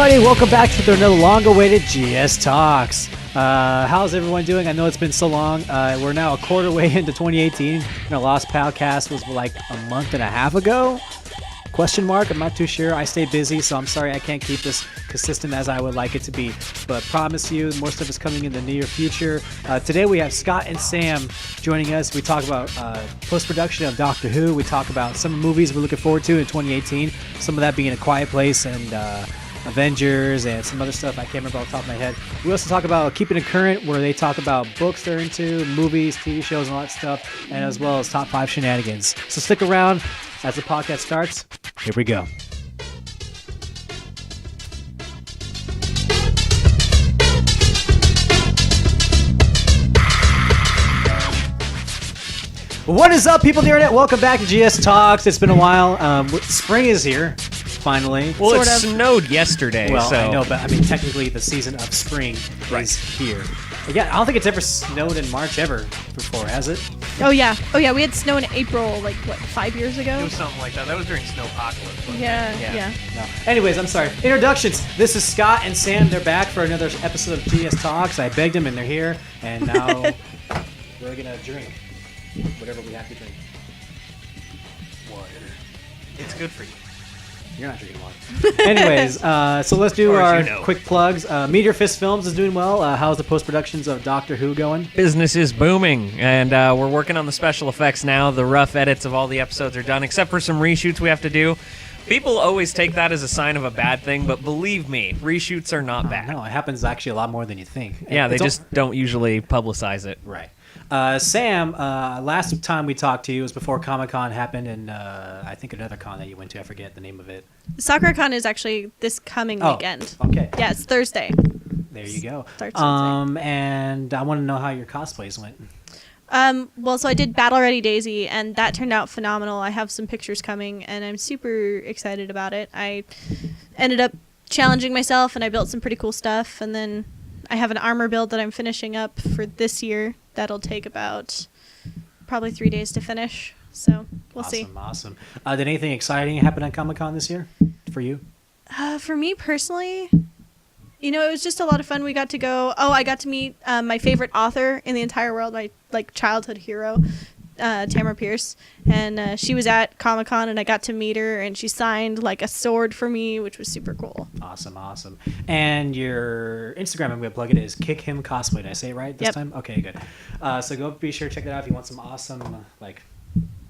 everybody. Welcome back to another long-awaited GS Talks. How's everyone doing? I know it's been so long. We're now a quarter way into 2018. And our last podcast was like a month and a half ago? Question mark. I'm not too sure. I stay busy, so I'm sorry I can't keep this consistent as I would like it to be. But promise you, more stuff is coming in the near future. Today we have Scott and Sam joining us. We talk about post-production of Doctor Who. We talk about some movies we're looking forward to in 2018. Some of that being A Quiet Place and Avengers and some other stuff I can't remember off the top of my head. We also talk about Keeping It Current, where they talk about books they're into, movies, TV shows, and all that stuff, and as well as top 5 shenanigans. So stick around as the podcast starts. Here we go. What is up, people of the internet? Welcome back to GS Talks. It's been a while. Spring is here. Finally. Well, it snowed yesterday. Well, so. I know, but I mean, technically the season of spring is here. Yeah, I don't think it's ever snowed in March ever before, has it? Oh yeah. We had snow in April, like, what, 5 years ago? It was something like that. That was during Snowpocalypse. Yeah. No. Anyways, I'm sorry. Introductions. This is Scott and Sam. They're back for another episode of GS Talks. I begged them, and they're here. And now we're going to drink whatever we have to drink. Water. It's good for you. You're not drinking water. Anyways, so let's do our quick plugs. Meteor Fist Films is doing well. How's the post-productions of Doctor Who going? Business is booming, and we're working on the special effects now. The rough edits of all the episodes are done, except for some reshoots we have to do. People always take that as a sign of a bad thing, but believe me, reshoots are not bad. No, it happens actually a lot more than you think. Yeah, they just don't usually publicize it. Right. Sam, last time we talked to you was before Comic-Con happened, and I think another con that you went to. I forget the name of it. SakuraCon is actually this coming weekend. Okay. Yeah, it's Thursday. There you go. And I want to know how your cosplays went. Well, so I did Battle Ready Daisy, and that turned out phenomenal. I have some pictures coming, and I'm super excited about it. I ended up challenging myself, and I built some pretty cool stuff, and then I have an armor build that I'm finishing up for this year. That'll take about probably 3 days to finish. So we'll see. Awesome. Did anything exciting happen at Comic-Con this year for you? For me personally, it was just a lot of fun. We got to go. Oh, I got to meet my favorite author in the entire world, my childhood hero, Tamara Pierce, and she was at Comic-Con, and I got to meet her, and she signed like a sword for me, which was super cool. Awesome. And your Instagram, I'm going to plug it, is Kick Him Cosplay. Did I say it right this time? Okay, good. So go be sure to check that out if you want some awesome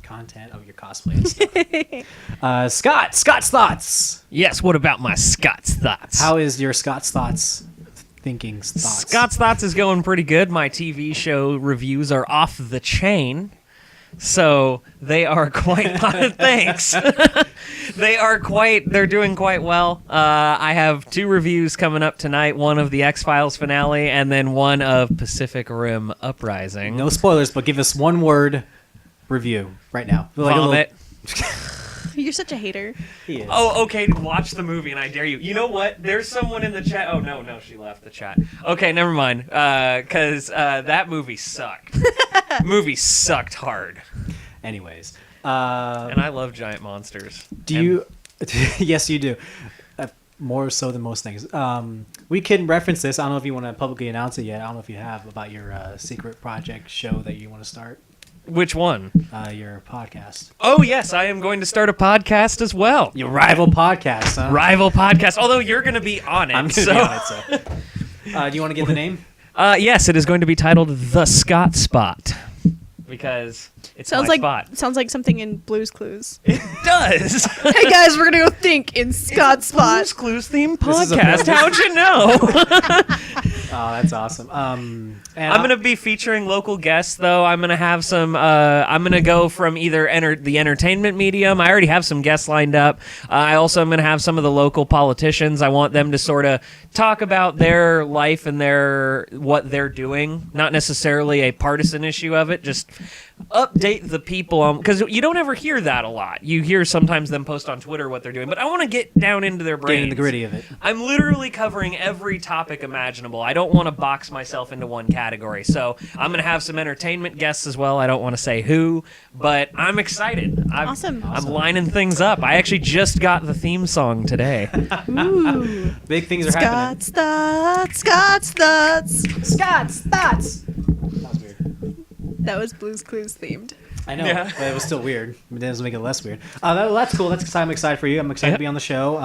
content of your cosplay and stuff. Scott's thoughts. Yes, what about my Scott's thoughts? How is your Scott's thoughts? Scott's thoughts is going pretty good. My TV show reviews are off the chain. So they are quite thanks. They're doing quite well. I have 2 reviews coming up tonight, one of the X-Files finale and then one of Pacific Rim Uprising. No spoilers, but give us one word review right now. Vomit. You're such a hater. He is. Oh, okay, watch the movie and I dare you. You know what? There's someone in the chat. Oh, no, she left the chat. Okay, never mind. Because that movie sucked. Movie sucked hard. Anyways. And I love giant monsters. Do you? Yes, you do. More so than most things. We can reference this. I don't know if you want to publicly announce it yet. I don't know if you have about your secret project show that you want to start. Which one? Your podcast. Oh, yes, I am going to start a podcast as well. Your rival podcast, huh? Rival podcast, although you're going to be on it. I'm going to be on it, so. Do you want to give the name? Yes, it is going to be titled The Scott Spot. Because it's my spot. Sounds like something in Blue's Clues. It does. Hey, guys, we're going to go think in Scott's spot. Blue's Clues themed podcast. How'd you know? Oh, that's awesome. And I'm going to be featuring local guests, though. I'm going to have some. I'm going to go from either the entertainment medium. I already have some guests lined up. I also am going to have some of the local politicians. I want them to sort of talk about their life and what they're doing. Not necessarily a partisan issue of it. Just update the people, because you don't ever hear that a lot. You hear sometimes them post on Twitter what they're doing, but I want to get down into their brains. Get into the gritty of it. I'm literally covering every topic imaginable. I don't want to box myself into one category. So I'm going to have some entertainment guests as well. I don't want to say who, but I'm excited. Awesome. I'm lining things up. I actually just got the theme song today. Ooh. Big things are happening. Scott's thoughts. Scott's thoughts. That was weird. That was Blue's Clues themed. I know, Yeah. but it was still weird. It doesn't make it less weird. That's cool. I'm excited for you. I'm excited to be on the show.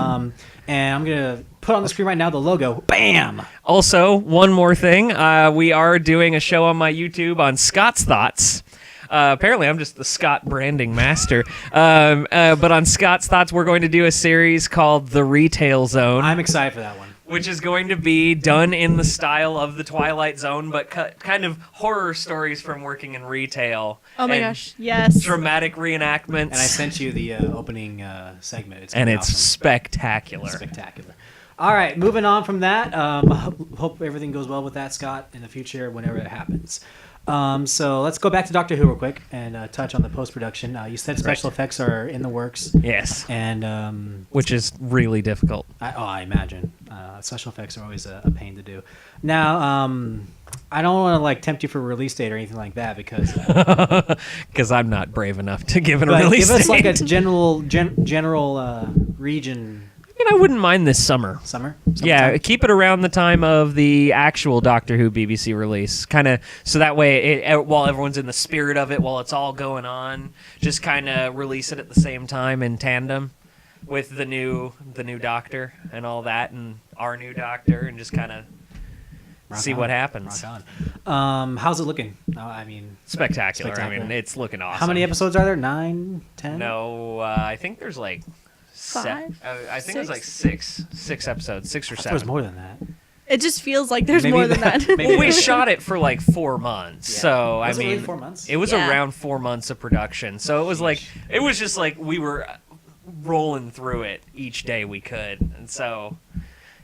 And I'm going to put on the screen right now the logo. Bam! Also, one more thing. We are doing a show on my YouTube on Scott's Thoughts. Apparently, I'm just the Scott branding master. But on Scott's Thoughts, we're going to do a series called The Retail Zone. I'm excited for that one. Which is going to be done in the style of the Twilight Zone, but kind of horror stories from working in retail. Oh my and gosh, yes. Dramatic reenactments. And I sent you the opening segment. It's It's awesome. spectacular. Spectacular. All right, moving on from that. Hope everything goes well with that, Scott, in the future, whenever it happens. So let's go back to Doctor Who real quick and touch on the post-production. You said special effects are in the works. Yes. And Which is really difficult. I imagine. Special effects are always a pain to do. Now, I don't want to tempt you for a release date or anything like that because I'm not brave enough to give it a but release give us date. a general region. I wouldn't mind this summer. Summer? Yeah, Summertime? keep it around the time of the actual Doctor Who BBC release. Kind of, so that way, while everyone's in the spirit of it, while it's all going on, just kind of release it at the same time in tandem with the new Doctor and all that, and our new Doctor, and just kind of see what happens. Rock on. How's it looking? Spectacular. I Spectacular. mean, it's looking awesome. How many episodes are there? 9, 10? No, I think there's like 5, I think there's like six episodes, 6 or 7. There was more than that. It just feels like there's Maybe more than that. maybe Well, we there- shot it for like 4 months, Yeah. so Was I it mean, really 4 months? it was Yeah. around 4 months of production. So it was just like we were rolling through it each day we could, and so.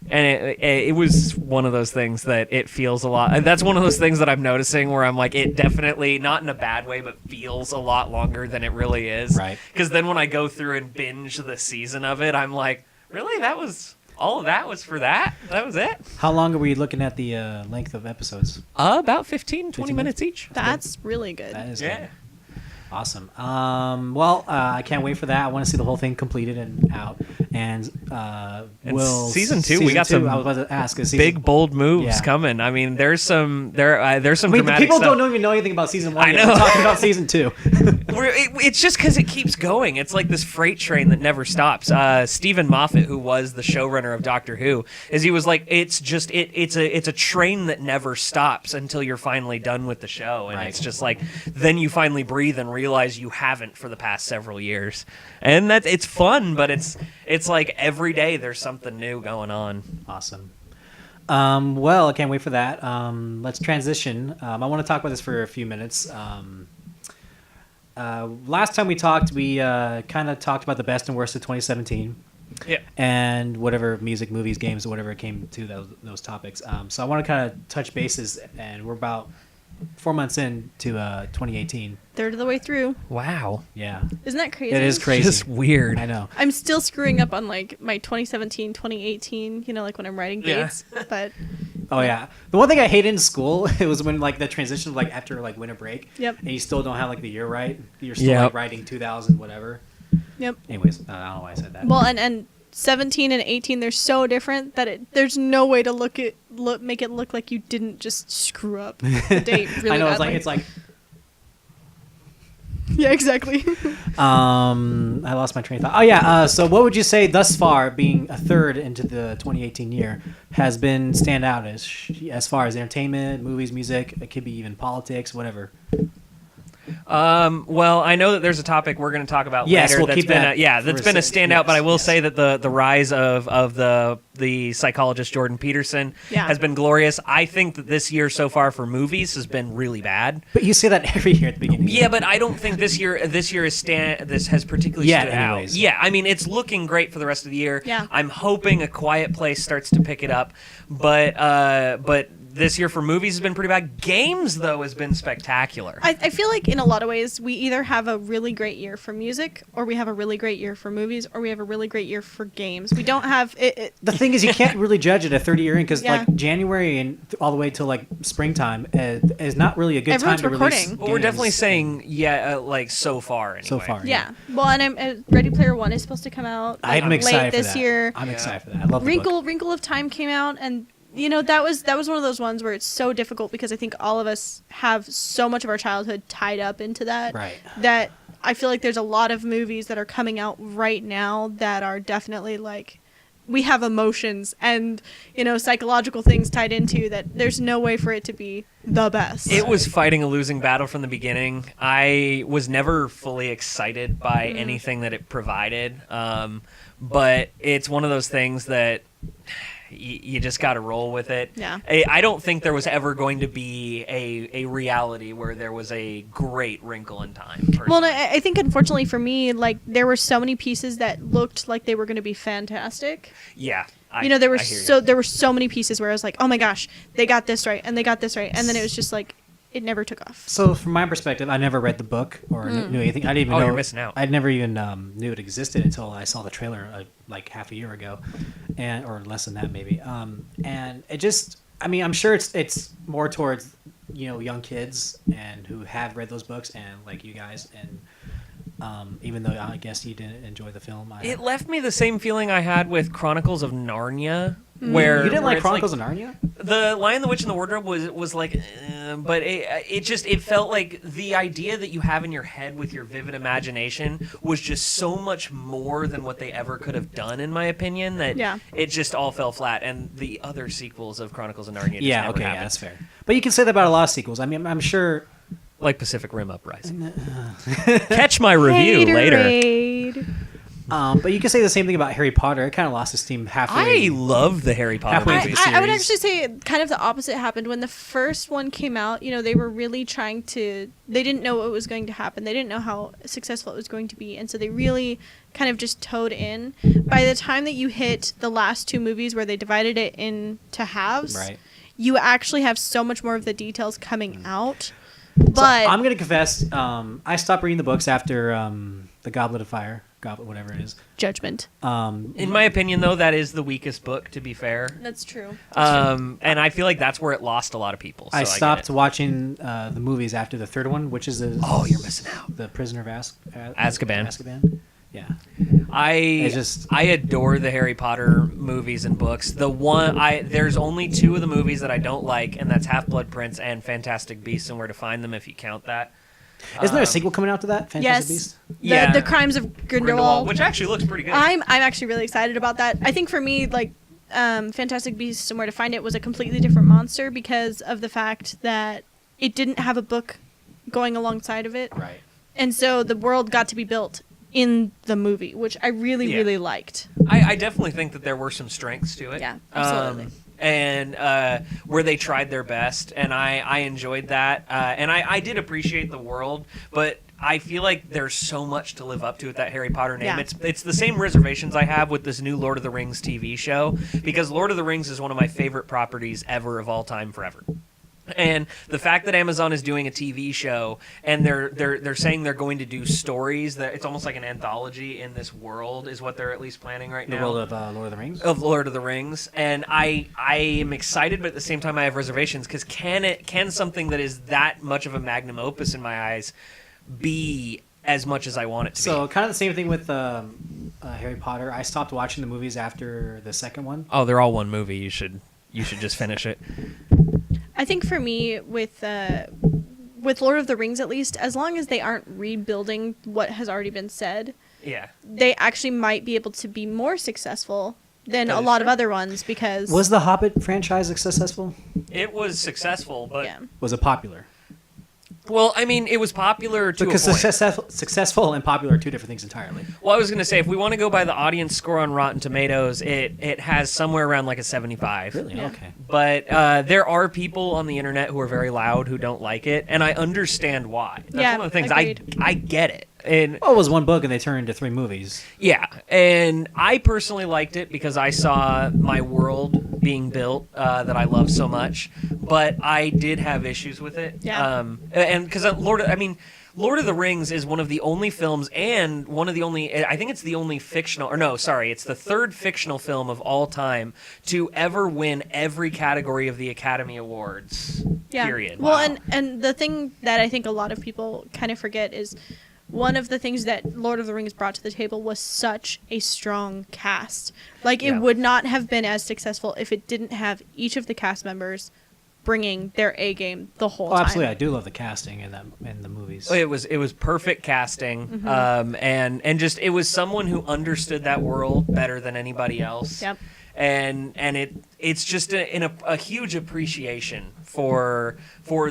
And it was one of those things that it feels a lot. And that's one of those things that I'm noticing where I'm like, it definitely, not in a bad way, but feels a lot longer than it really is. Right. Because then when I go through and binge the season of it, I'm like, really? That was all of that was for that? That was it? How long are we looking at the length of episodes? About 15, 20 15 minutes each. That's really good. That is Yeah. good. Awesome. I can't wait for that. I want to see the whole thing completed and out. And season 2, we got some I was about to ask. Big bold moves Yeah. coming. I mean, there's some dramatic people stuff. don't even know anything about season 1. I yet. know. We're talking about season 2. It's just because it keeps going. It's like this freight train that never stops. Stephen Moffat, who was the showrunner of Doctor Who, he was like, it's a train that never stops until you're finally done with the show, and Right. it's just like then you finally breathe and realize you haven't for the past several years, and it's fun, but it's like every day there's something new going on. Awesome. I can't wait for that. Let's transition. I want to talk about this for a few minutes. Last time we talked, we kind of talked about the best and worst of 2017. Yeah. And whatever music, movies, games, whatever it came to those topics. So I want to kind of touch bases, and we're about 4 months into 2018. Third of the way through. Wow. Yeah. Isn't that crazy? It is crazy. Just weird. I know. I'm still screwing up on like my 2017, 2018, like when I'm writing Yeah. dates. But Oh yeah. The one thing I hated in school it was when the transition after winter break. Yep. And you still don't have the year right. You're still Yep. writing 2000 whatever. yep. Anyways, I don't know why I said that. Well, and 17 and 18, they're so different that there's no way to make it look like you didn't just screw up the date really I know badly. it's like Yeah, exactly. I lost my train of thought. Oh yeah. So what would you say thus far, being a third into the 2018 year, has been stand out as far as entertainment, movies, music? It could be even politics, whatever. Well, I know that there's a topic we're going to talk about Yes, later. we'll that's keep been that that's been a for- standout. But I will yes. say that the rise of the psychologist Jordan Peterson Yeah. has been glorious. I think that this year so far for movies has been really bad. But you say that every year at the beginning. Yeah, but I don't think this year this has particularly Yeah, stood anyways. out. Yeah, I mean it's looking great for the rest of the year. Yeah. I'm hoping A Quiet Place starts to pick it up, but this year for movies has been pretty bad. Games, though, has been spectacular. I feel like in a lot of ways we either have a really great year for music, or we have a really great year for movies, or we have a really great year for games. We don't have it. The thing is, you can't really judge it a 30-year in because Yeah. like January and all the way till like springtime is not really a good Everyone's time to release. recording. Well, we're definitely games. saying, like, so far, anyway. So far. Yeah. Well, and Ready Player One is supposed to come out I'm late excited this for that. year. I'm excited for that. I love the book. Wrinkle of Time came out, and that was one of those ones where it's so difficult because I think all of us have so much of our childhood tied up into that. Right. That I feel like there's a lot of movies that are coming out right now that are definitely like, we have emotions and psychological things tied into that. There's no way for it to be the best. It was fighting a losing battle from the beginning. I was never fully excited by anything that it provided, but it's one of those things that you just got to roll with it. Yeah. I don't think there was ever going to be a reality where there was a great Wrinkle in Time. Well, personally. I think unfortunately for me, like there were so many pieces that looked like they were going to be fantastic. Yeah. There were I hear you. there were so many pieces where I was like, oh my gosh, they got this right and they got this right, and then it was just like it never took off. So from my perspective, I never read the book or knew anything. I didn't even know. you're missing out. I never even knew it existed until I saw the trailer like half a year ago, or less than that maybe. And it just, I mean, I'm sure it's more towards young kids and who have read those books and like you guys and. Even though I guess you didn't enjoy the film, It left me the same feeling I had with Chronicles of Narnia, where you didn't where like it's Chronicles of Narnia. The Lion, the Witch, and the Wardrobe was like, but it felt like the idea that you have in your head with your vivid imagination was just so much more than what they ever could have done, in my opinion. That it just all fell flat. And the other sequels of Chronicles of Narnia, just never happened. That's fair. But you can say that about a lot of sequels. I mean, I'm sure. Like Pacific Rim Uprising. Catch my review later. Haterade. But you can say the same thing about Harry Potter. It kind of lost its steam halfway. I love the Harry Potter Halfway movies. into the I would series. actually say kind of the opposite happened when the first one came out. They were really trying to. They didn't know what was going to happen. They didn't know how successful it was going to be, and so they really kind of just towed in. By the time that you hit the last two movies, where they divided it into halves, Right. you actually have so much more of the details coming out. But I'm gonna confess, I stopped reading the books after the Goblet of Fire, whatever it is. Judgment. In my opinion, though, that is the weakest book, to be fair. That's true. And I feel like that's where it lost a lot of people. So I get stopped it. watching the movies after the third one, which is Oh, you're missing out. The Prisoner of Azkaban. Azkaban. Yeah. I adore the Harry Potter movies and books. There's only two of the movies that I don't like, and that's Half-Blood Prince and Fantastic Beasts and Where to Find Them, if you count that. Isn't there a sequel coming out to that? Fantastic Yes. Beasts? Yeah. The Crimes of Grindelwald. which actually looks pretty good. I'm actually really excited about that. I think for me, like, Fantastic Beasts and Where to Find It was a completely different monster because of the fact that it didn't have a book going alongside of it. Right. And so the world got to be built in the movie, which I really, really liked. I definitely think that there were some strengths to it. Yeah, absolutely. And where they tried their best, and I enjoyed that. And I did appreciate the world, but I feel like there's so much to live up to with that Harry Potter name. Yeah. It's the same reservations I have with this new Lord of the Rings TV show, because Lord of the Rings is one of my favorite properties ever of all time forever. And the fact that Amazon is doing a TV show and they're saying they're going to do stories, that it's almost like an anthology in this world is what they're at least planning right now. The world of Lord of the Rings? Of Lord of the Rings. And I am excited, but at the same time I have reservations, because can something that is that much of a magnum opus in my eyes be as much as I want it to be? So kind of the same thing with Harry Potter. I stopped watching the movies after the second one. Oh, they're all one movie. You should just finish it. I think for me, with Lord of the Rings at least, as long as they aren't rebuilding what has already been said, Yeah. they actually might be able to be more successful than That a is lot of true. other ones because... Was the Hobbit franchise successful? It was successful, but Yeah. Was it popular? well, I mean, it was popular to Because a point. successful and popular are two different things entirely. Well, I was going to say, if we want to go by the audience score on Rotten Tomatoes, it has somewhere around like a 75. Really? Yeah. Okay. But there are people on the internet who are very loud who don't like it, and I understand why. That's Yeah, one of the things agreed. I get it. And Well, it was one book and they turned into 3 movies. yeah, and I personally liked it because I saw my world being built that I love so much. But I did have issues with it. Yeah. And because Lord of the Rings is one of the only films and one of the only, I think it's the only fictional, or no, sorry, it's the 3rd fictional film of all time to ever win every category of the Academy Awards. Yeah. Period. Well, Wow. and the thing that I think a lot of people kind of forget is one of the things that Lord of the Rings brought to the table was such a strong cast. Like, it Yeah. would not have been as successful if it didn't have each of the cast members bringing their A game the whole Oh, time. absolutely. I do love the casting in the movies. It was perfect casting, and just it was someone who understood that world better than anybody else. Yep. And it's just a huge appreciation for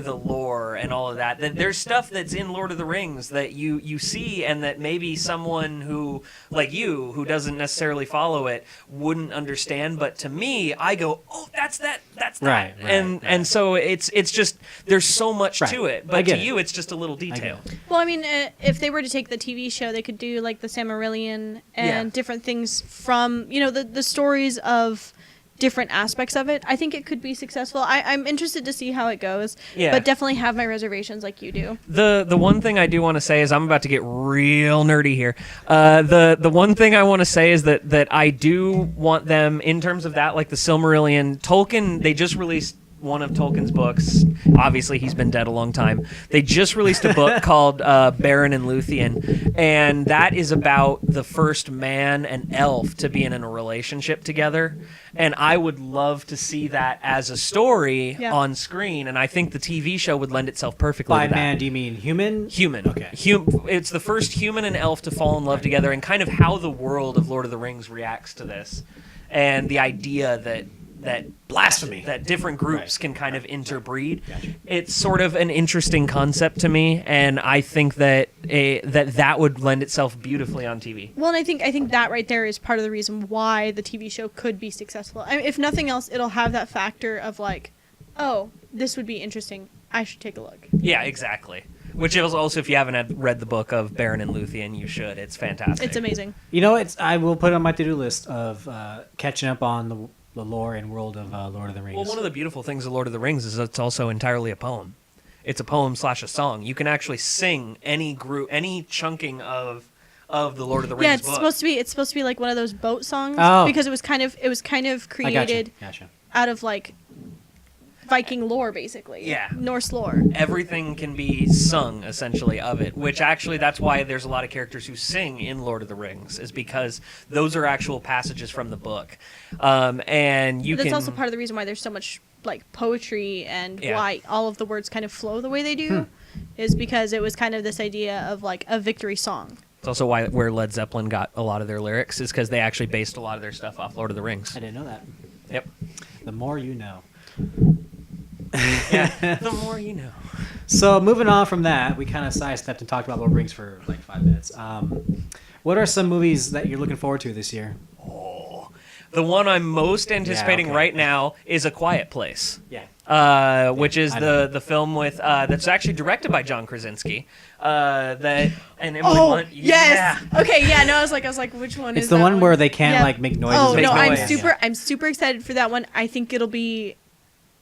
the lore and all of that. That there's stuff that's in Lord of the Rings that you see, and that maybe someone who like you who doesn't necessarily follow it wouldn't understand. But to me, I go, oh, that's that. Right, And so it's just there's so much Right. to it. I But get to it. you, it's just a little detail. it. Well, I mean, if they were to take the TV show, they could do like the Silmarillion and Yeah. different things from, the stories of different aspects of it. I think it could be successful. I'm interested to see how it goes, Yeah. but definitely have my reservations like you do. The one thing I do want to say is I'm about to get real nerdy here. The one thing I want to say is that I do want them in terms of that, like the Silmarillion. Tolkien, they just released one of Tolkien's books. Obviously, he's been dead a long time. They just released a book called Beren and Luthien, and that is about the first man and elf to be in a relationship together. And I would love to see that as a story Yeah. on screen, and I think the TV show would lend itself perfectly By to that. man, do you mean human? Human. Okay. It's the first human and elf to fall in love together, and kind of how the world of Lord of the Rings reacts to this, and the idea that Blasphemy. that different groups Right. can kind of interbreed. Gotcha. It's sort of an interesting concept to me, and I think that that would lend itself beautifully on TV. Well, and I think that right there is part of the reason why the TV show could be successful. I mean, if nothing else, it'll have that factor of like, oh, this would be interesting. I should take a look. Yeah, exactly. Which is also, if you haven't read the book of Beren and Luthien, you should. It's fantastic. It's amazing. You know, I will put it on my to-do list of catching up on the lore and world of Lord of the Rings. Well, one of the beautiful things of Lord of the Rings is it's also entirely a poem. It's a poem / a song. You can actually sing any chunking of the Lord of the Rings Yeah, it's book. supposed to be like one of those boat songs Oh. because it was kind of I created Gotcha. out of like Viking lore, basically. Yeah. Norse lore. Everything can be sung, essentially, of it, which actually that's why there's a lot of characters who sing in Lord of the Rings, is because those are actual passages from the book. And you But that's can... also part of the reason why there's so much like poetry and Yeah. why all of the words kind of flow the way they do is because it was kind of this idea of like a victory song. It's also where Led Zeppelin got a lot of their lyrics, is because they actually based a lot of their stuff off Lord of the Rings. I didn't know that. Yep. The more you know. Yeah. The more you know. So moving on from that, we kind of sidestepped and talked about Lord of the Rings for like 5 minutes. What are some movies that you're looking forward to this year? The one I'm most anticipating okay. right now is A Quiet Place. Yeah. Which is I know. the film with that's actually directed by John Krasinski. That and Emily Oh, Blunt. yes. Yeah. Okay, yeah, no, I was like, which one It's is the that one where they can't Yeah. like make noises. Oh with no, their Make I'm noise. voice. super excited for that one. I think it'll be.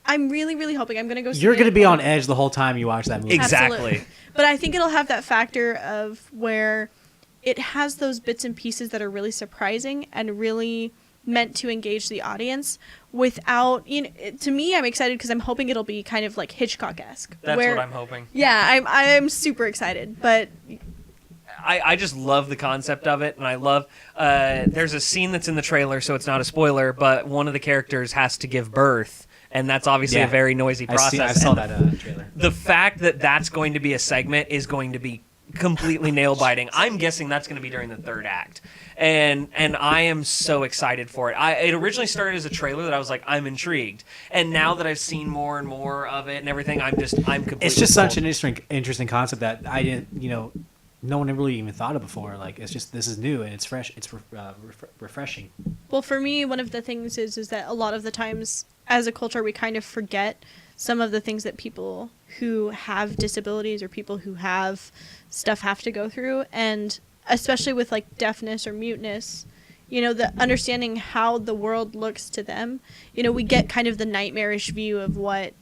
I'm really really hoping I'm gonna go. See You're it. gonna be on edge the whole time you watch that movie. Exactly. Absolutely. But I think it'll have that factor of where it has those bits and pieces that are really surprising and really meant to engage the audience without, to me, I'm excited because I'm hoping it'll be kind of like Hitchcock-esque. That's where, what I'm hoping. Yeah, I'm super excited, but I just love the concept of it, and I love. There's a scene that's in the trailer, so it's not a spoiler, but one of the characters has to give birth, and that's obviously Yeah. a very noisy process. I saw and that trailer. The fact that that's going to be a segment is going to be completely nail biting. I'm guessing that's going to be during the third act, and I am so excited for it. It originally started as a trailer that I was like, I'm intrigued, and now that I've seen more and more of it and everything, I'm completely. It's just such sold. an interesting concept that I didn't, no one really even thought of before. Like, it's just, this is new and it's fresh. It's refreshing. well, for me, one of the things is that a lot of the times as a culture, we kind of forget some of the things that people who have disabilities or people who have stuff have to go through. And especially with like deafness or muteness, you know, the understanding how the world looks to them, you know, we get kind of the nightmarish view of what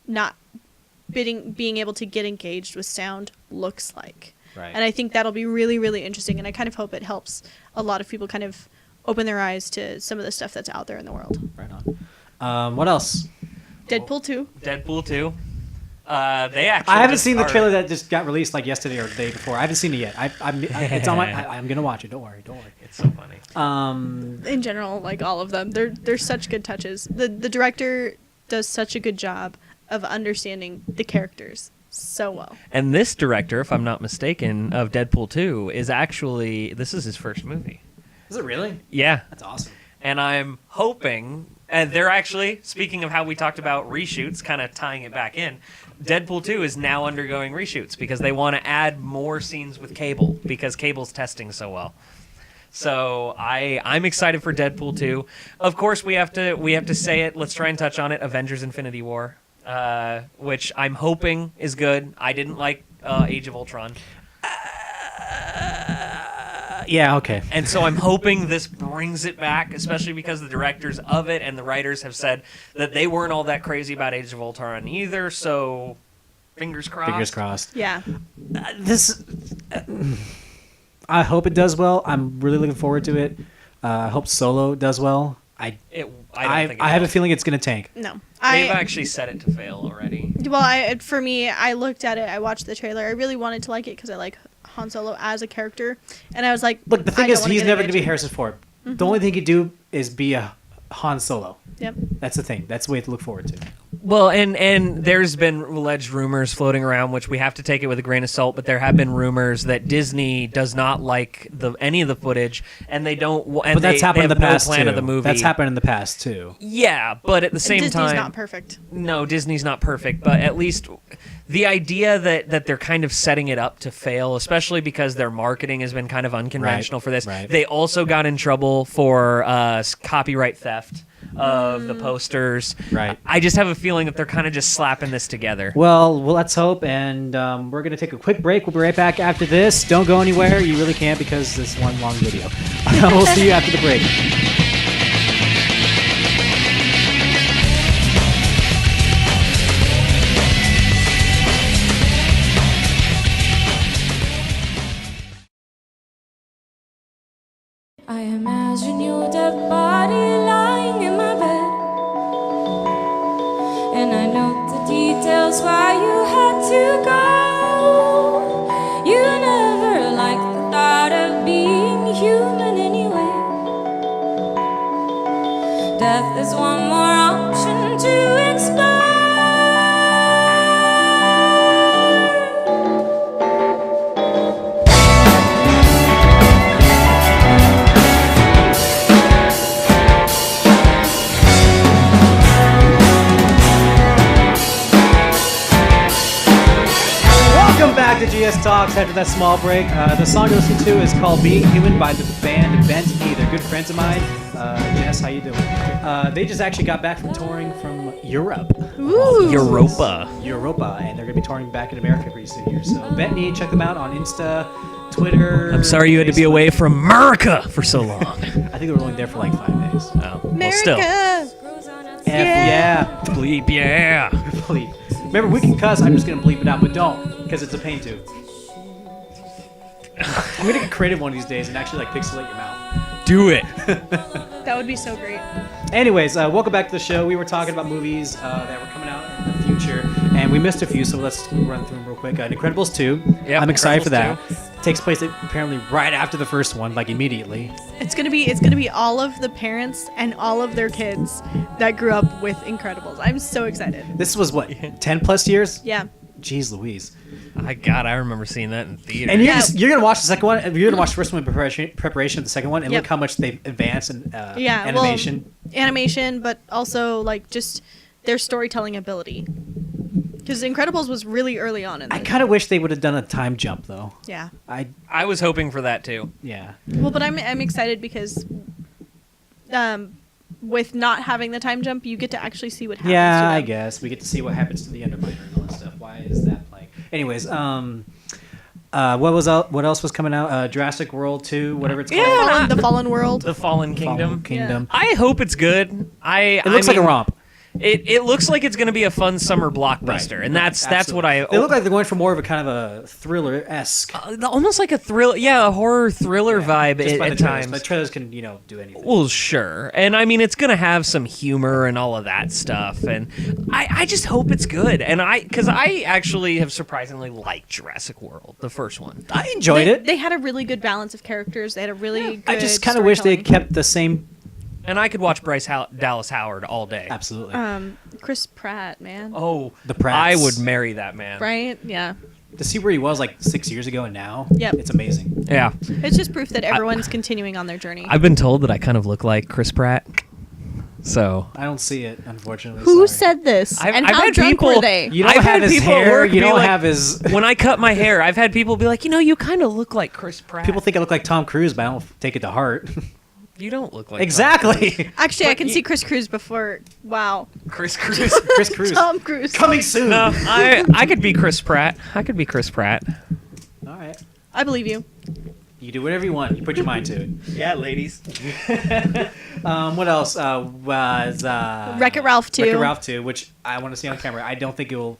not being able to get engaged with sound looks like. Right. And I think that'll be really, really interesting. And I kind of hope it helps a lot of people kind of open their eyes to some of the stuff that's out there in the world. Right on. What else? Deadpool 2. Deadpool 2. They actually. I haven't seen the trailer that just got released like yesterday or the day before. I haven't seen it yet. It's on my. I'm gonna watch it. Don't worry. It's so funny. In general, like all of them, they're such good touches. The director does such a good job of understanding the characters so well. And this director, if I'm not mistaken, of Deadpool 2 is actually this is his first movie. Is it really? Yeah. That's awesome. And I'm hoping, and they're actually, speaking of how we talked about reshoots, kind of tying it back in, Deadpool 2 is now undergoing reshoots because they want to add more scenes with Cable because Cable's testing so well. So I'm excited for Deadpool 2. Of course, we have to say it. Let's try and touch on it. Avengers: Infinity War, which I'm hoping is good. I didn't like Age of Ultron. Yeah, okay. And so I'm hoping this brings it back, especially because the directors of it and the writers have said that they weren't all that crazy about Age of Ultron either. So fingers crossed. Fingers crossed. Yeah. I hope it does well. I'm really looking forward to it. I hope Solo does well. I have a feling it's going to tank. No. They've actually set it to fail already. Well, for me, I looked at it. I watched the trailer. I really wanted to like it because I like Han Solo as a character, and I was like, look, the thing is, he's never going to be Harrison Ford. Mm-hmm. The only thing he'd do is be a Han Solo. Yep. That's the thing. That's the way to look forward to. Well, and there's been alleged rumors floating around, which we have to take it with a grain of salt, but there have been rumors that Disney does not like any of the footage, and they don't. And but that's happened in the past no plan too. Of the movie. That's happened in the past too. Yeah, but at the same time, Disney's not perfect. No, Disney's not perfect, but at least the idea that they're kind of setting it up to fail, especially because their marketing has been kind of unconventional for this. Right. They also got in trouble for copyright theft of the posters. Right. I just have a feeling that they're kind of just slapping this together. Well, let's hope, and we're going to take a quick break. We'll be right back after this. Don't go anywhere. You really can't because this one long video. We'll see you after the break. I imagine your dead body lying in my bed, and I note the details why you had to go. You never liked the thought of being human anyway. Death is one more option to explore. Welcome back to GSTalks after that small break. The song to listen to is called Being Human by the band Bent Knee. They're good friends of mine. Jess, how you doing? They just actually got back from touring from Europe. Ooh. Europa, and they're going to be touring back in America pretty soon here. So Bent Knee, check them out on Insta, Twitter. I'm sorry you had to be Facebook. away from America for so long. I think they were only there for like 5 days. Oh, well, still. Yeah. Bleep, yeah. Bleep. Remember, we can cuss. I'm just going to bleep it out, but don't, because it's a pain to. I'm going to get creative one of these days and actually like pixelate your mouth. Do it. That would be so great. Anyways, welcome back to the show. We were talking about movies that were coming out in the future, and we missed a few, so let's run through them real quick. Incredibles 2. Yep, I'm excited for that. Incredibles Takes place apparently right after the first one, like immediately. It's gonna be all of the parents and all of their kids that grew up with Incredibles. I'm so excited. This was what, 10 plus years? Yeah. Jeez Louise. I remember seeing that in theater. And you're gonna watch the second one. You're gonna watch the first one in preparation of the second one, and Yep. look how much they've advanced in Yeah. animation. Well, animation, but also like just their storytelling ability. Because Incredibles was really early on in I this. kind of wish they would have done a time jump though. Yeah. I was hoping for that too. Yeah. Well, but I'm excited because with not having the time jump, you get to actually see what happens. Yeah, to them. I guess we get to see what happens to the Underminer and all that stuff. Why is that playing? Anyways, what else was coming out? Jurassic World 2, whatever it's called. Yeah. The Fallen World. The Fallen Kingdom. Kingdom. I hope it's good. It looks like a romp. It looks like it's going to be a fun summer blockbuster, Right. and that's what I. They look like they're going for more of a kind of a thriller-esque. Almost like a thrill, a horror thriller vibe Just by at the trailers. times. But trailers can, do anything. Well, sure, and I mean it's going to have some humor and all of that stuff, and I just hope it's good, and because I actually have surprisingly liked Jurassic World, the first one. I enjoyed it. They had a really good balance of characters. They had a really good I just kind of wish they storytelling. kept the same. And I could watch Dallas Howard all day. Absolutely. Chris Pratt, man. Oh, The Pratts. I would marry that man. Right? Yeah. To see where he was like 6 years ago and now, Yep. it's amazing. Yeah, It's just proof that everyone's continuing on their journey. I've been told that I kind of look like Chris Pratt. So I don't see it, unfortunately. Who sorry. said this? I've how had drunk people- were they? You don't I've have had his people at hair. work You be don't like- have his. when I cut my hair, I've had people be like, you kind of look like Chris Pratt. People think I look like Tom Cruise, but I don't take it to heart. you don't look like Tom Exactly. Actually, I But can you- see Chris Cruise before. Wow. Chris Cruise. Chris Cruise. Tom Cruise. Coming soon. No, I could be Chris Pratt. I could be Chris Pratt. All right. I believe you. You do whatever you want. You put your mind to it. Yeah, ladies. What else was Wreck-It Ralph 2. Wreck-It Ralph 2, which I want to see on camera. I don't think it will,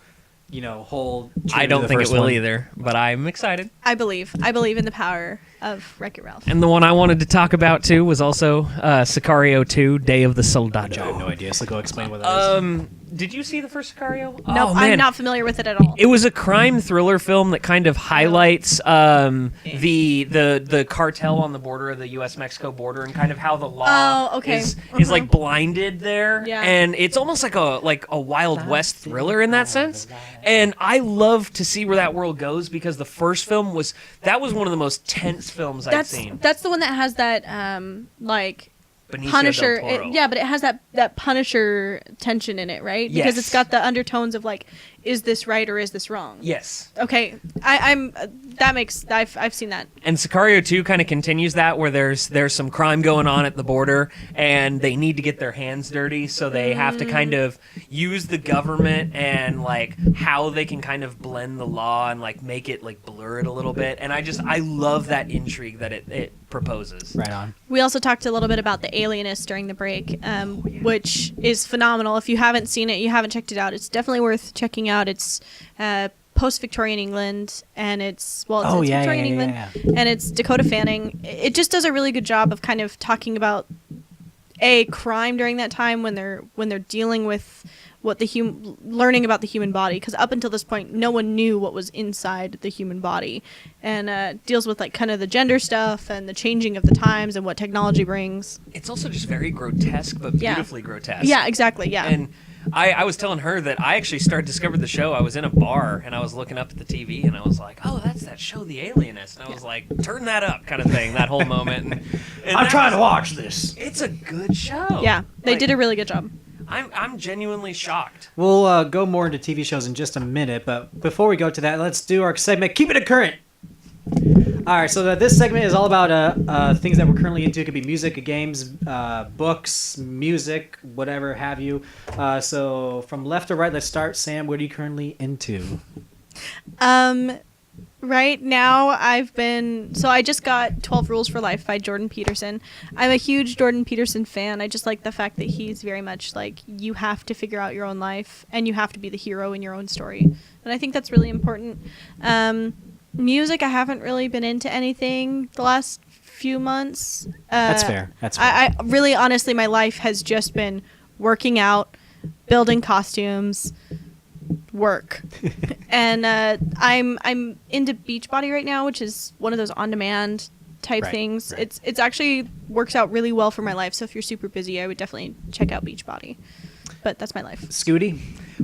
hold. True I to don't the think it first will one. either, but I'm excited. I believe in the power of Wreck-It Ralph. And the one I wanted to talk about too was also Sicario 2: Day of the Soldado. I have no idea. So go explain what that is. Did you see the first Sicario? No, Oh, I'm man. not familiar with it at all. It was a crime thriller film that kind of highlights the cartel on the border of the U.S.-Mexico border and kind of how the law Oh, okay. is like blinded there. Yeah. And it's almost like a Wild West thriller in that sense. And I love to see where that world goes because the first film was one of the most tense films I've seen. That's the one that has that Benicio Punisher. del Toro. But it has that Punisher tension in it, right? Because Yes. it's got the undertones of like, is this right or is this wrong? Yes. Okay, I've seen that. And Sicario 2 kind of continues that, where there's some crime going on at the border, and they need to get their hands dirty, so they have to kind of use the government and like how they can kind of blend the law and like make it like blur it a little bit. And I love that intrigue that it proposes. Right on. We also talked a little bit about The Alienist during the break, which is phenomenal. If you haven't seen it, you haven't checked it out, it's definitely worth checking out. It's post-Victorian England, and it's Victorian England, and it's Dakota Fanning. It just does a really good job of kind of talking about crime during that time when they're dealing with what learning about the human body, because up until this point no one knew what was inside the human body, and deals with like kind of the gender stuff and the changing of the times and what technology brings. It's also just very grotesque, but beautifully grotesque. Yeah, exactly. Yeah. And I was telling her that I actually discovered the show. I was in a bar and I was looking up at the TV and I was like, "Oh, that's that show, The Alienist." And I was like, "Turn that up," kind of thing. That whole moment. And I'm trying to watch this. It's a good show. Yeah, they Like, did a really good job. I'm genuinely shocked. We'll go more into TV shows in just a minute, but before we go to that, let's do our segment, Keep It Current. All right, so this segment is all about things that we're currently into. It could be music, games, books, music, whatever have you. So from left to right, let's start. Sam, what are you currently into? Right now, I just got 12 Rules for Life by Jordan Peterson. I'm a huge Jordan Peterson fan. I just like the fact that he's very much like, you have to figure out your own life and you have to be the hero in your own story. And I think that's really important. Music, I haven't really been into anything the last few months. That's fair. That's fair. I really, honestly, my life has just been working out, building costumes, work. And I'm into Beachbody right now, which is one of those on-demand type things. Right. It's actually works out really well for my life. So if you're super busy, I would definitely check out Beachbody. But that's my life. Scooty?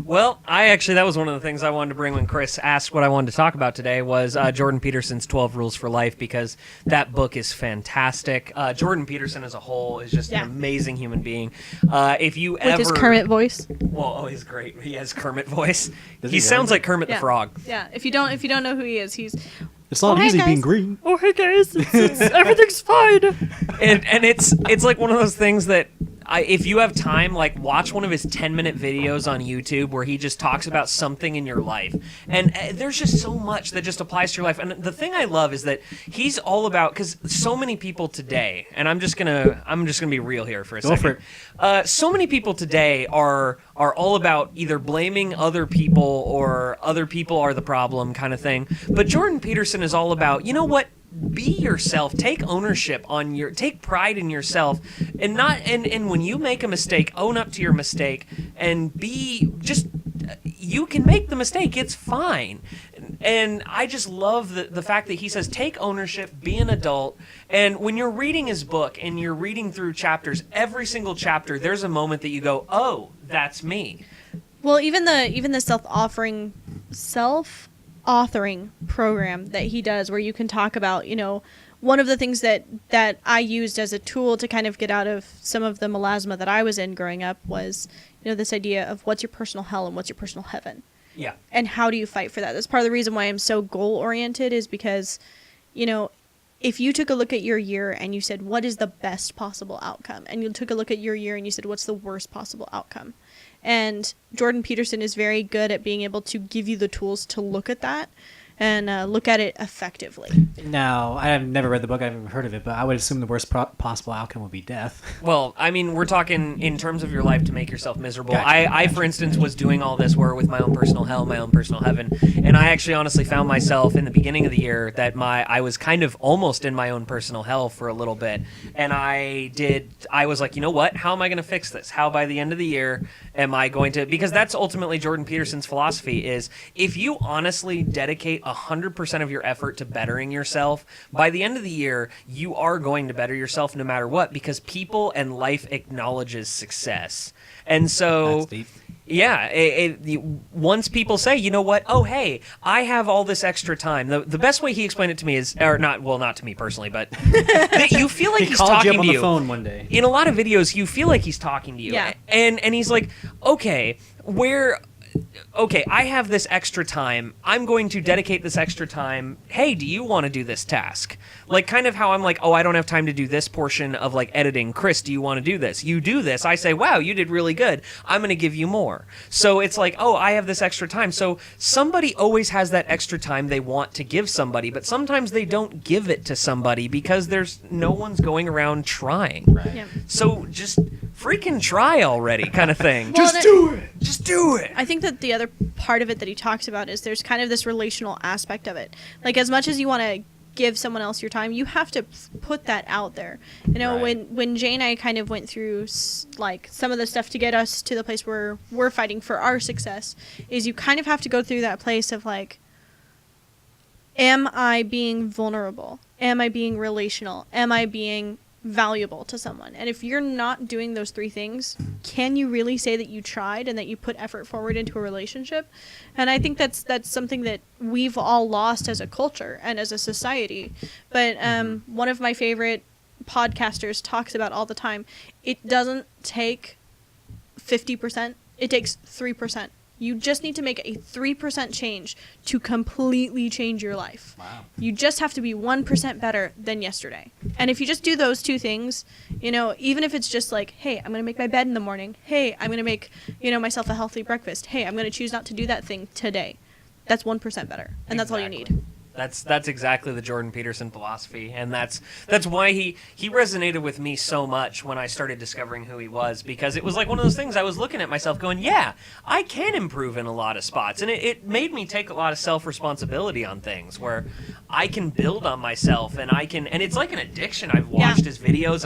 Well, that was one of the things I wanted to bring when Chris asked what I wanted to talk about today was Jordan Peterson's 12 Rules for Life, because that book is fantastic. Jordan Peterson as a whole is just an amazing human being. If you With his Kermit voice. Well, he's great. He has Kermit voice. Does He he sounds really? like Kermit the Frog. Yeah, if you don't know who he is, he's It's not hey, easy guys. being green. oh hey guys, it's everything's fine. And it's like one of those things that if you have time, like watch one of his 10-minute videos on YouTube where he just talks about something in your life. And there's just so much that just applies to your life. And the thing I love is that he's all about, because so many people today, and I'm just gonna be real here for a second. Go for it. So many people today are all about either blaming other people or other people are the problem kind of thing. But Jordan Peterson is all about, you know what? Be yourself. Take ownership take pride in yourself, and when you make a mistake, own up to your mistake, and you can make the mistake. It's fine. And I just love the fact that he says, take ownership, be an adult. And when you're reading his book and you're reading through chapters, every single chapter, there's a moment that you go, oh, that's me. Well, even the self-authoring program that he does, where you can talk about, one of the things that I used as a tool to kind of get out of some of the melasma that I was in growing up was, this idea of what's your personal hell and what's your personal heaven. Yeah. And how do you fight for that? That's part of the reason why I'm so goal-oriented, is because, if you took a look at your year and you said, what is the best possible outcome? And you took a look at your year and you said, what's the worst possible outcome? And Jordan Peterson is very good at being able to give you the tools to look at that and look at it effectively. Now, I have never read the book. I haven't heard of it, but I would assume the worst possible outcome would be death. Well, I mean, we're talking in terms of your life to make yourself miserable. Gotcha. I, for instance, was doing all this work with my own personal hell, my own personal heaven, and I actually honestly found myself in the beginning of the year that I was kind of almost in my own personal hell for a little bit, and I was like, you know what? How am I going to fix this? How by the end of the year am I going to? Because that's ultimately Jordan Peterson's philosophy is, if you honestly dedicate 100% of your effort to bettering yourself, by the end of the year, you are going to better yourself no matter what, because people and life acknowledges success. And so, That's deep. Yeah, once people say, you know what, oh, hey, I have all this extra time. The best way he explained it to me is, or not to me personally, but that you feel like he's called talking you up on to the you. phone one day. In a lot of videos, you feel like he's talking to you. Yeah. And he's like, okay, I have this extra time. I'm going to dedicate this extra time. Hey, do you want to do this task? Like, kind of how I'm like, oh, I don't have time to do this portion of, like, editing. Chris, do you want to do this? You do this. I say, wow, you did really good. I'm going to give you more. So it's like, oh, I have this extra time. So somebody always has that extra time they want to give somebody, but sometimes they don't give it to somebody because there's no one's going around trying. Right. Yeah. So just freaking try already, kind of thing. Well, Just do it. Just do it. I think that the other part of it that he talks about is there's kind of this relational aspect of it. Like, as much as you want to give someone else your time, you have to put that out there. Right. When Jay and I kind of went through like some of the stuff to get us to the place where we're fighting for our success, is you kind of have to go through that place of like, am I being vulnerable? Am I being relational? Am I being valuable to someone? And if you're not doing those three things, can you really say that you tried and that you put effort forward into a relationship? And I think that's something that we've all lost as a culture and as a society. But one of my favorite podcasters talks about all the time, it doesn't take 50%, it takes 3%. You just need to make a 3% change to completely change your life. Wow. You just have to be 1% better than yesterday. And if you just do those two things, even if it's just like, hey, I'm going to make my bed in the morning. Hey, I'm going to make, myself a healthy breakfast. Hey, I'm going to choose not to do that thing today. That's 1% better. And that's all you need. That's exactly the Jordan Peterson philosophy, and that's why he resonated with me so much when I started discovering who he was, because it was like one of those things I was looking at myself going, yeah, I can improve in a lot of spots, and it made me take a lot of self-responsibility on things where I can build on myself, and it's like an addiction. I've watched his videos,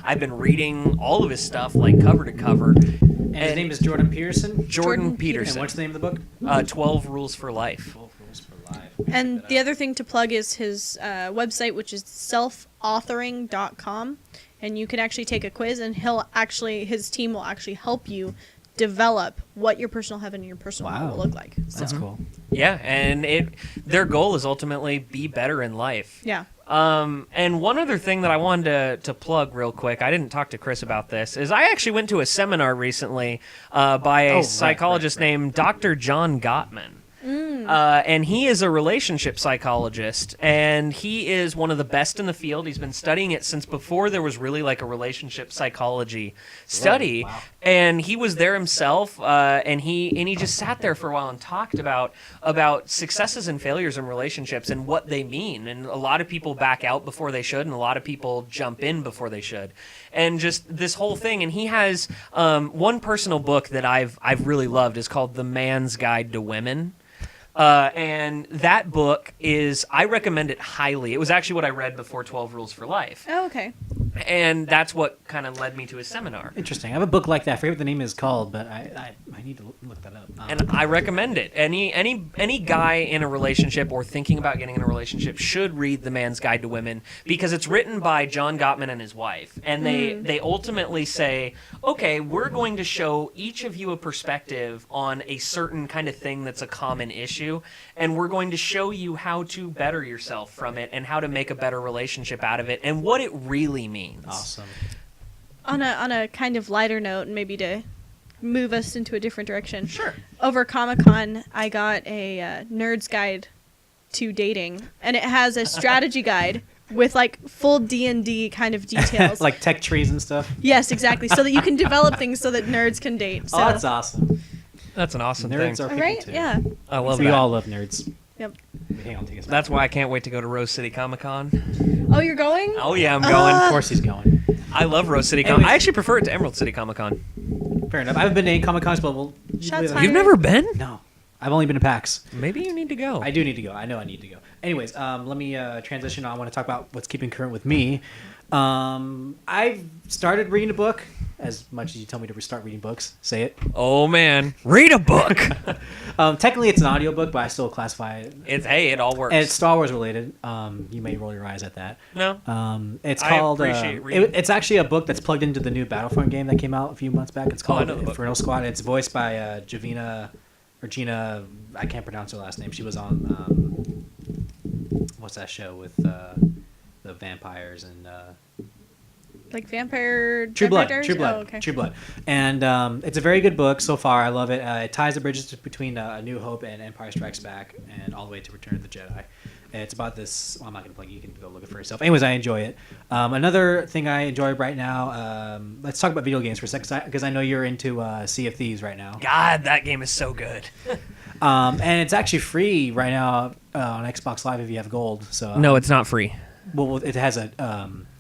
I've been reading all of his stuff like cover to cover. And his name is Jordan Peterson? Jordan Peterson. And what's the name of the book? 12 Rules for Life. 12 Rules for Life. And the other thing to plug is his website, which is selfauthoring.com. And you can actually take a quiz, and his team will actually help you develop what your personal heaven and your personal hell will look like. So. That's cool. Yeah, and their goal is ultimately be better in life. Yeah. And one other thing that I wanted to plug real quick, I didn't talk to Chris about this, is I actually went to a seminar recently by a psychologist named Dr. John Gottman. And he is a relationship psychologist, and he is one of the best in the field. He's been studying it since before there was really like a relationship psychology study. Wow. And he was there himself, and he just sat there for a while and talked about successes and failures in relationships and what they mean. And a lot of people back out before they should, and a lot of people jump in before they should, and just this whole thing. And he has one personal book that I've really loved is called The Man's Guide to Women. And that book I recommend it highly. It was actually what I read before 12 Rules for Life. Oh, okay. And that's what kind of led me to his seminar. Interesting. I have a book like that. I forget what the name is called, but I need to look that up. And I recommend it. Any guy in a relationship or thinking about getting in a relationship should read The Man's Guide to Women, because it's written by John Gottman and his wife. And they ultimately say, okay, we're going to show each of you a perspective on a certain kind of thing that's a common issue, and we're going to show you how to better yourself from it and how to make a better relationship out of it and what it really means. Awesome. On a kind of lighter note, and maybe to move us into a different direction. Sure. Over Comic-Con, I got a nerd's guide to dating, and it has a strategy guide with like full D&D kind of details. Like tech trees and stuff. Yes, exactly. So that you can develop things so that nerds can date. So, Oh, that's awesome. That's an awesome Nerds thing. are people right? too. Yeah. I love We that. all love nerds. Yep. Hang on, take us back. That's why I can't wait to go to Rose City Comic Con. Oh, you're going? Oh yeah, I'm going. Of course he's going. I love Rose City Comic. Anyways. I actually prefer it to Emerald City Comic Con. Fair enough. I haven't been to any Comic Cons, but we'll. Shots You've fired. never been? No, I've only been to PAX. Maybe you need to go. I do need to go. I know I need to go. Anyways, let me transition. I want to talk about what's keeping current with me. I've started reading a book. As much as you tell me to start reading books, say it. Oh man, read a book. Technically, it's an audiobook, but I still classify it. It all works. And it's Star Wars related. You may roll your eyes at that. No. It's I called. appreciate reading. It's actually a book that's plugged into the new Battlefront game that came out a few months back. It's I called know the book. Inferno Squad. It's voiced by Gina. I can't pronounce her last name. She was on what's that show with the vampires and. Like Vampire True Blood. Diaries? True Blood. Oh, okay. True Blood. And it's a very good book so far. I love it. It ties the bridges between A New Hope and Empire Strikes Back, and all the way to Return of the Jedi. And it's about this. Well, I'm not going to plug it. You can go look it for yourself. Anyways, I enjoy it. Another thing I enjoy right now. Let's talk about video games for a second, because I know you're into Sea of Thieves right now. God, that game is so good. And it's actually free right now on Xbox Live if you have Gold. So No, it's not free. well, it has a.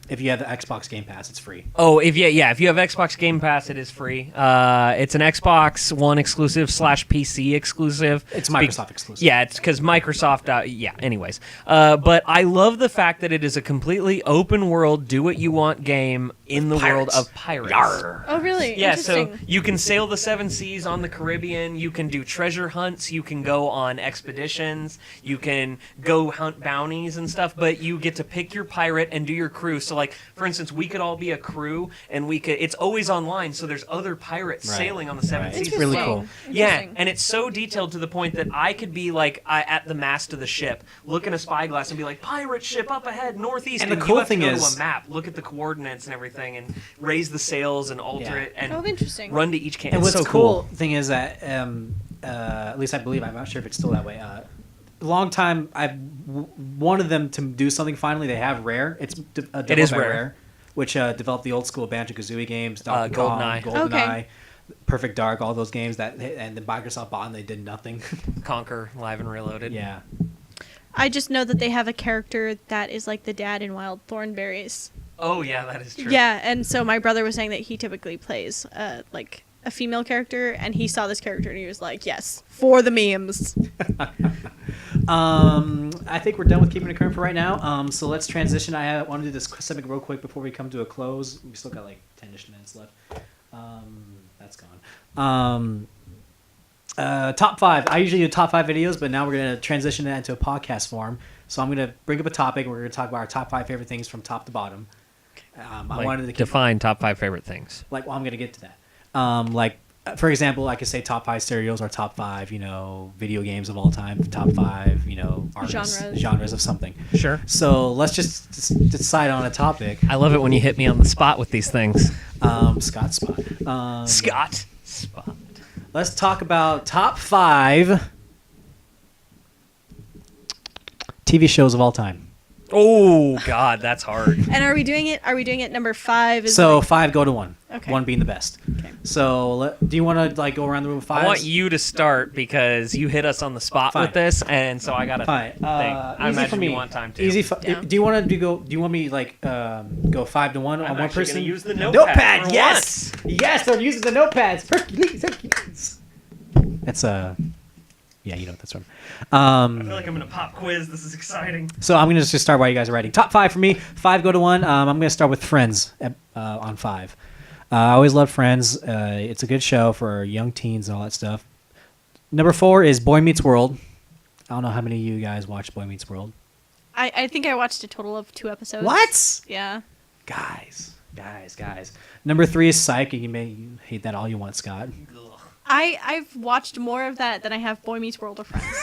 If you have the Xbox Game Pass, it's free. Oh, if you have Xbox Game Pass, it is free. It's an Xbox One exclusive / PC exclusive. It's Microsoft exclusive. Yeah, it's because Microsoft. Anyways, but I love the fact that it is a completely open world, do what you want game in the world pirates. of pirates. Yarr. Oh, really? Yeah, so Interesting. you can sail the seven seas on the Caribbean. You can do treasure hunts. You can go on expeditions. You can go hunt bounties and stuff. But you get to pick your pirate and do your crew. So, like, for instance, we could all be a crew, and we could. It's always online, so there's other pirates Right. sailing on the seven Right. seas. It's really Interesting. cool. Yeah, Interesting. and it's so detailed to the point that I could be like at the mast of the ship, look in a spyglass and be like, pirate ship up ahead, northeast. And the you cool have to thing go is- to a map, look at the coordinates and everything, and raise the sails and alter Yeah. it and Oh, interesting. run to each camp. And It's what's so cool thing is that, at least I believe, I'm not sure if it's still that way. Long time I've wanted them to do something. Finally, they have Rare. It's developed is by Rare. which developed the old school Banjo-Kazooie games, Donkey Kong, GoldenEye. GoldenEye, Okay. Perfect Dark, all those games and then Microsoft bought and they did nothing. Conquer Live and Reloaded. Yeah. I just know that they have a character that is like the dad in Wild Thornberrys. Oh yeah, that is true. Yeah, and so my brother was saying that he typically plays like a female character, and he saw this character and he was like, "Yes, for the memes." I think we're done with keeping it current for right now. So let's transition. I want to do this segment real quick before we come to a close. We still got like 10-ish minutes left. That's gone. Top 5. I usually do top 5 videos, but now we're going to transition that into a podcast form. So I'm going to bring up a topic. We're going to talk about our top 5 favorite things from top to bottom. I wanted to keep, define top 5 favorite things. I'm going to get to that. For example, I could say top 5 stereos or top 5, video games of all time. Top 5, artists, genres of something. Sure. So let's just decide on a topic. I love it when you hit me on the spot with these things. Scott Spot. Scott Spot. Let's talk about top 5 TV shows of all time. Oh God, that's hard. And are we doing it? Are we doing it number 5? So 5 go to 1. Okay. 1 being the best. Okay. So do you want to like go around the room with 5? I want you to start because you hit us on the spot Fine. with this, and so I gotta Fine. think. I Easy imagine for me. you want time too. Easy. Yeah. Do you want to go? Do you want me like go 5 to 1 on one actually person? gonna use the notepad for Yes. Yes. They're using the notepads. Hercules. That's Yeah, you know what that's from. I feel like I'm in a pop quiz. This is exciting. So I'm gonna just start while you guys are writing. Top 5 for me. 5 go to 1. I'm gonna start with Friends on 5. I always loved Friends. It's a good show for young teens and all that stuff. Number 4 is Boy Meets World. I don't know how many of you guys watched Boy Meets World. I think I watched a total of 2 episodes. What? Yeah. Guys. Number 3 is Psych. You may hate that all you want, Scott. I've watched more of that than I have Boy Meets World or Friends.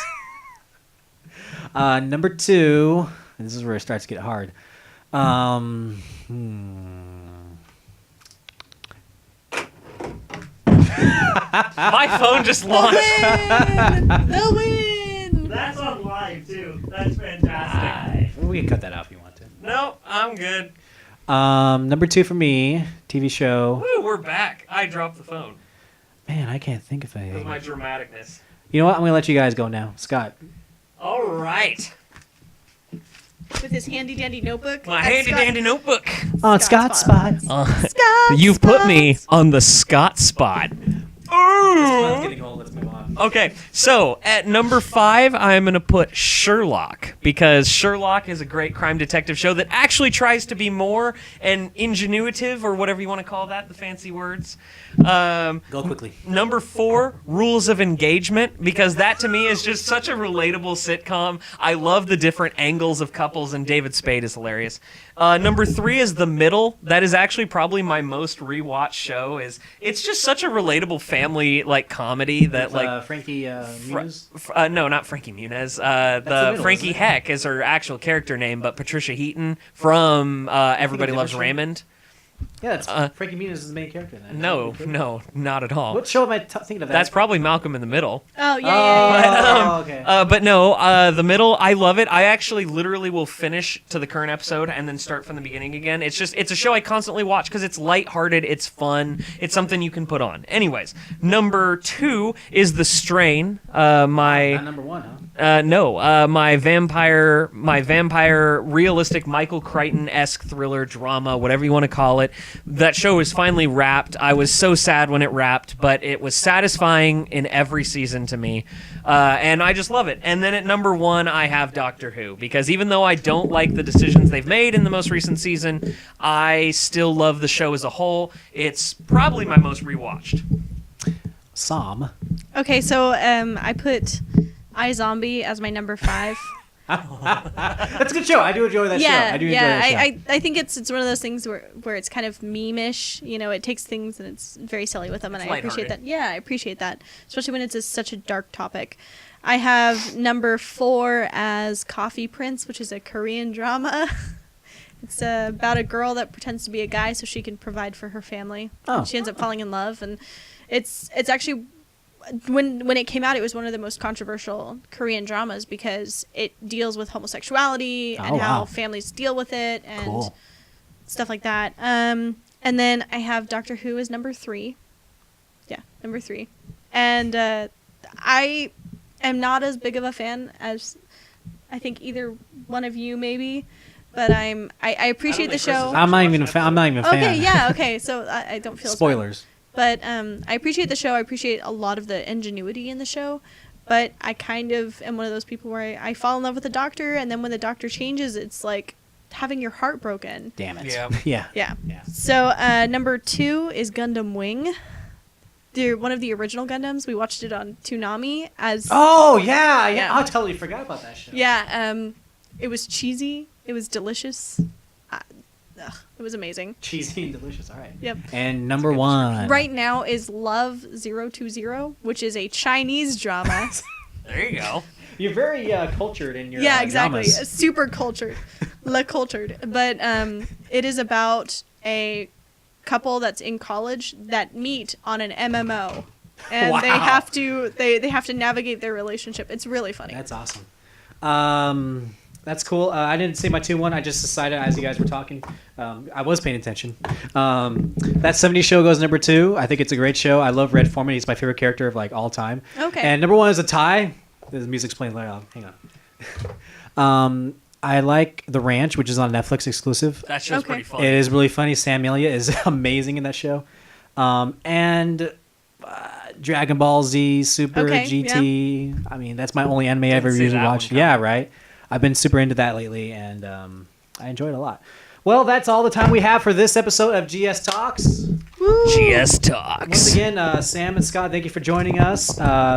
Number 2, and this is where it starts to get hard. My phone just launched. The win! That's on live too. That's fantastic. We can cut that out if you want to. No, I'm good. Number 2 for me, TV show. Woo, we're back. I dropped the phone. Man, I can't think of With anything. my dramaticness. You know what? I'm gonna let you guys go now. Scott. All right. With his handy dandy notebook. My handy dandy notebook. On Scott Scott spot. spot. Scott You've put me on the Scott spot. Ooh. Getting old. Let's move on. Okay, so at number 5, I'm going to put Sherlock, because Sherlock is a great crime detective show that actually tries to be more and ingenuitive, or whatever you want to call that, the fancy words. Go quickly. Number 4, Rules of Engagement, because that to me is just such a relatable sitcom. I love the different angles of couples, and David Spade is hilarious. Number 3 is The Middle. That is actually probably my most rewatched show. It's just such a relatable family like comedy that like Frankie Muniz. no, not Frankie Muniz. The Middle, Frankie isn't it? Heck is her actual character name, but Patricia Heaton from Everybody a Loves different show. Raymond. Yeah, that's Frankie Muniz is the main character in that. No, not at all. What show am I thinking of? That's probably Malcolm in the Middle. Oh, yeah. Okay. But no, The Middle, I love it. I actually literally will finish to the current episode and then start from the beginning again. It's a show I constantly watch because it's lighthearted, it's fun, it's something you can put on. Anyways, number 2 is The Strain. Not number 1, huh? No, my vampire realistic Michael Crichton-esque thriller drama, whatever you want to call it. That show is finally wrapped. I was so sad when it wrapped, but it was satisfying in every season to me, and I just love it. And then at number 1, I have Doctor Who, because even though I don't like the decisions they've made in the most recent season, I still love the show as a whole. It's probably my most rewatched. Psalm. Okay, so I put iZombie as my number 5. That's a good show. I do enjoy that show. I do enjoy that show. I think it's one of those things where it's kind of meme-ish. You know, it takes things and it's very silly with them, and It's I appreciate that. lighthearted. Yeah, I appreciate that, especially when it's such a dark topic. I have number 4 as Coffee Prince, which is a Korean drama. It's about a girl that pretends to be a guy so she can provide for her family. Oh. And she ends up falling in love, and it's actually. When it came out, it was one of the most controversial Korean dramas because it deals with homosexuality and how wow. families deal with it and Cool. stuff like that. And then I have Doctor Who as number 3. Yeah, number 3. And I am not as big of a fan as I think either one of you maybe, but I appreciate the think Chris show. is I'm not even a fan. Okay, yeah, okay. So I don't feel as bad. Spoilers. But I appreciate the show. I appreciate a lot of the ingenuity in the show. But I kind of am one of those people where I fall in love with the Doctor, and then when the Doctor changes, it's like having your heart broken. Damn it. Yeah. Yeah. Yeah. So number 2 is Gundam Wing. They're one of the original Gundams. We watched it on Toonami as. Oh yeah. Yeah. I totally forgot about that show. Yeah. It was cheesy. It was delicious. It was amazing. Cheesy and delicious. All right. Yep. And number 1. Right now is Love 020, which is a Chinese drama. There you go. You're very cultured in your Yeah, exactly. dramas. Super cultured. La cultured. But it is about a couple that's in college that meet on an MMO. And Wow. they have to navigate their relationship. It's really funny. That's awesome. That's cool. I didn't say my 2-1. I just decided as you guys were talking. I was paying attention. That 70s show goes number 2. I think it's a great show. I love Red Foreman. He's my favorite character of like all time. Okay. And number 1 is a tie. The music's playing loud. Hang on. I like The Ranch, which is on Netflix exclusive. That show's pretty funny. It is really funny. Sam Elliott is amazing in that show. And Dragon Ball Z, Super GT. Yeah. I mean, that's my only anime I ever usually watch. Yeah, right. I've been super into that lately, and I enjoy it a lot. Well, that's all the time we have for this episode of GS Talks. Woo. GS Talks. Once again, Sam and Scott, thank you for joining us.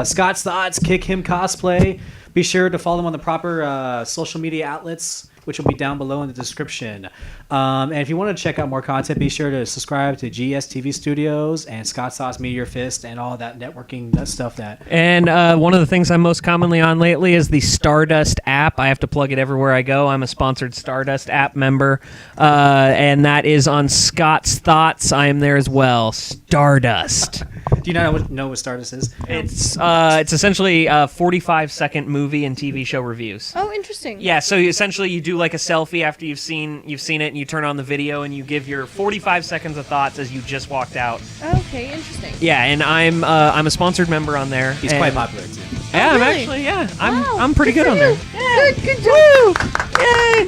Scott's Thoughts, Kick Him Cosplay. Be sure to follow them on the proper social media outlets, which will be down below in the description. And if you want to check out more content, be sure to subscribe to GSTV Studios and Scott Sauce Meteor Fist and all that networking stuff. And one of the things I'm most commonly on lately is the Stardust app. I have to plug it everywhere I go. I'm a sponsored Stardust app member, and that is on Scott's Thoughts. I am there as well. Stardust. Do you know what Stardust is? It's essentially a 45-second movie and TV show reviews. Oh, interesting. Yeah, so essentially you do like a selfie after you've seen it, and you turn on the video and you give your 45 seconds of thoughts as you just walked out. Okay, interesting. Yeah, and I'm a sponsored member on there. He's quite popular too. Yeah, really? I'm actually Wow, I'm pretty good on there. Yeah. Good job. Yay!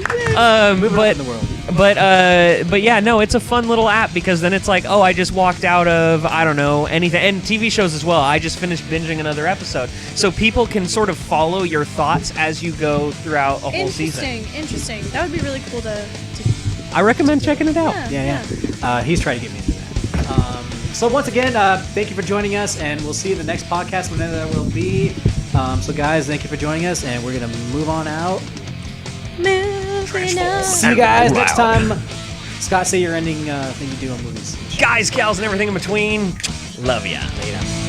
Moving up in the world. But yeah, no, it's a fun little app because then it's like, oh, I just walked out of, I don't know, anything. And TV shows as well. I just finished binging another episode. So people can sort of follow your thoughts as you go throughout a whole season. Interesting. That would be really cool to I recommend checking it out. Yeah. He's trying to get me into that. So once again, thank you for joining us, and we'll see you in the next podcast, whenever that will be. So guys, thank you for joining us, and we're going to move on out. See you guys next time. Scott, say your ending thing you do on movies. Guys, gals, and everything in between. Love ya. Later.